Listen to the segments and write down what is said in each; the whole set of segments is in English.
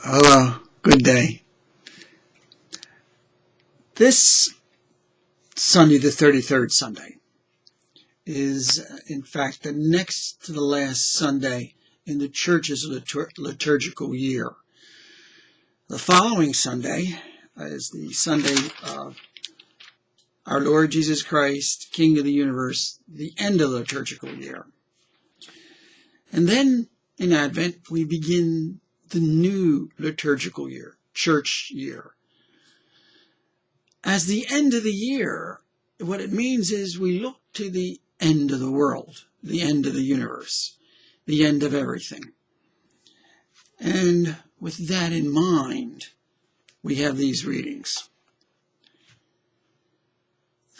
Hello, good day. This Sunday, the 33rd Sunday, is in fact the next to the last Sunday in the church's liturgical year. The following Sunday is the Sunday of our Lord Jesus Christ, King of the universe, the end of the liturgical year. And then in Advent, we begin the new liturgical year, church year. As the end of the year, what it means is we look to the end of the world, the end of the universe, the end of everything. And with that in mind, we have these readings.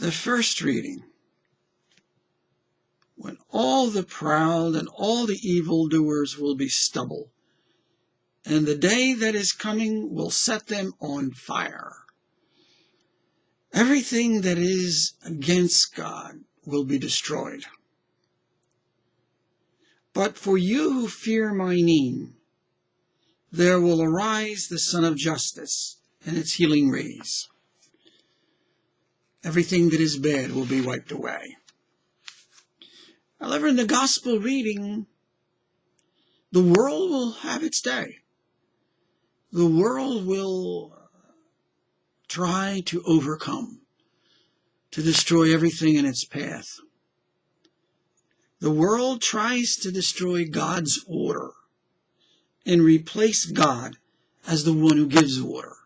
The first reading: when all the proud and all the evildoers will be stubble, and the day that is coming will set them on fire. Everything that is against God will be destroyed. But for you who fear my name, there will arise the Sun of Justice and its healing rays. Everything that is bad will be wiped away. However, in the gospel reading, the world will have its day. The world will try to overcome, to destroy everything in its path. The world tries to destroy God's order and replace God as the one who gives order.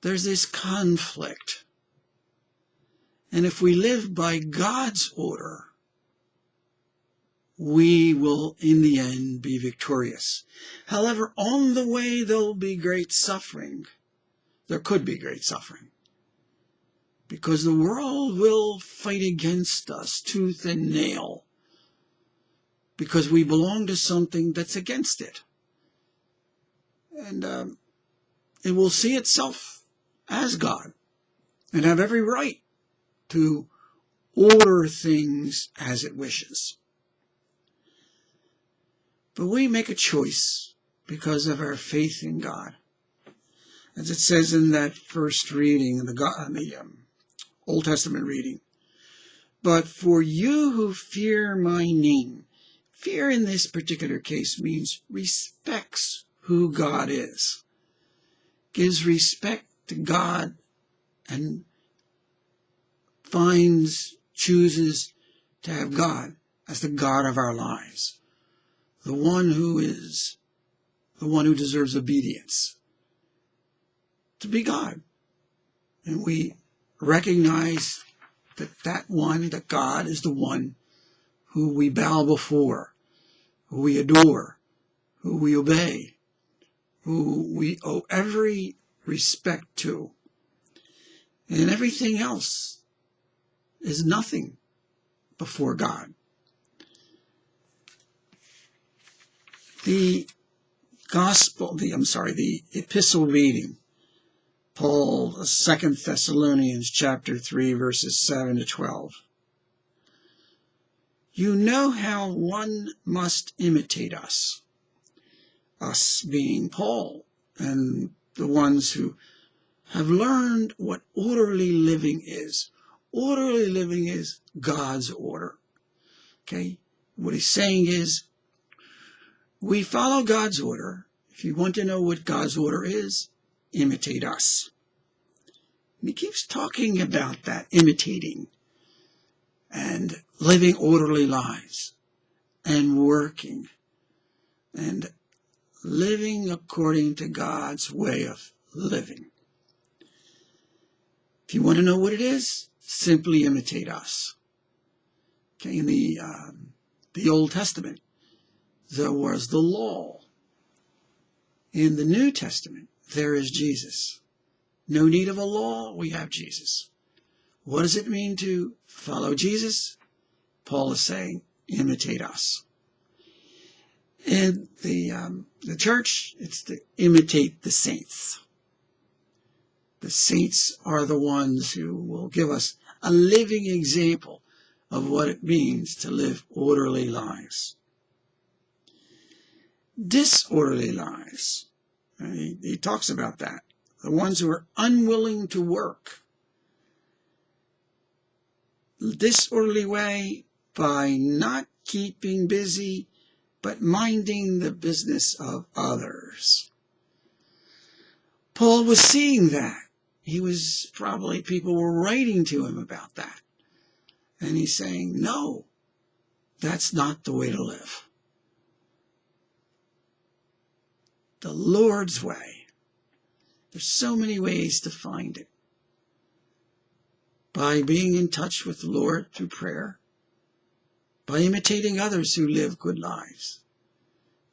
There's this conflict. And if we live by God's order, we will, in the end, be victorious. However, on the way, there will be great suffering. There could be great suffering, because the world will fight against us tooth and nail, because we belong to something that's against it. And it will see itself as God and have every right to order things as it wishes. But we make a choice because of our faith in God. As it says in that first reading, in the Old Testament reading, but for you who fear my name, fear in this particular case means respects who God is, gives respect to God, and chooses to have God as the God of our lives, the one who deserves obedience, to be God. And we recognize that God is the one who we bow before, who we adore, who we obey, who we owe every respect to. And everything else is nothing before God. The epistle reading, Paul, 2 Thessalonians chapter 3, verses 7 to 12. You know how one must imitate us being Paul, and the ones who have learned what orderly living is. Orderly living is God's order. Okay? What he's saying is, we follow God's order. If you want to know what God's order is, imitate us. And he keeps talking about that, imitating and living orderly lives and working and living according to God's way of living. If you want to know what it is, simply imitate us. Okay, in the Old Testament, there was the law. In the New Testament, there is Jesus. No need of a law, we have Jesus. What does it mean to follow Jesus? Paul is saying, imitate us. In the church, it's to imitate the saints. The saints are the ones who will give us a living example of what it means to live orderly lives. disorderly lives. He talks about that. The ones who are unwilling to work. Disorderly way by not keeping busy, but minding the business of others. Paul was seeing that. People were writing to him about that. And he's saying, no, that's not the way to live. The Lord's way. There's so many ways to find it. By being in touch with the Lord through prayer, by imitating others who live good lives,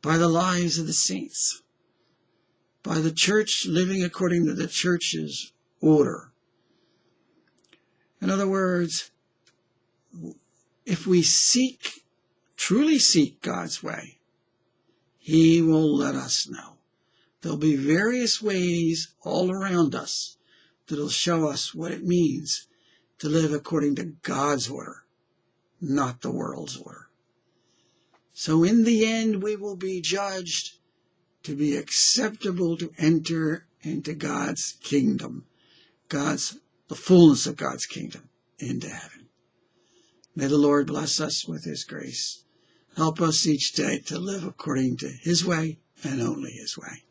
by the lives of the saints, by the church living according to the church's order. In other words, if we truly seek God's way, He will let us know. There'll be various ways all around us that'll show us what it means to live according to God's order, not the world's order. So in the end, we will be judged to be acceptable to enter into God's kingdom, the fullness of God's kingdom, into heaven. May the Lord bless us with His grace. Help us each day to live according to His way and only His way.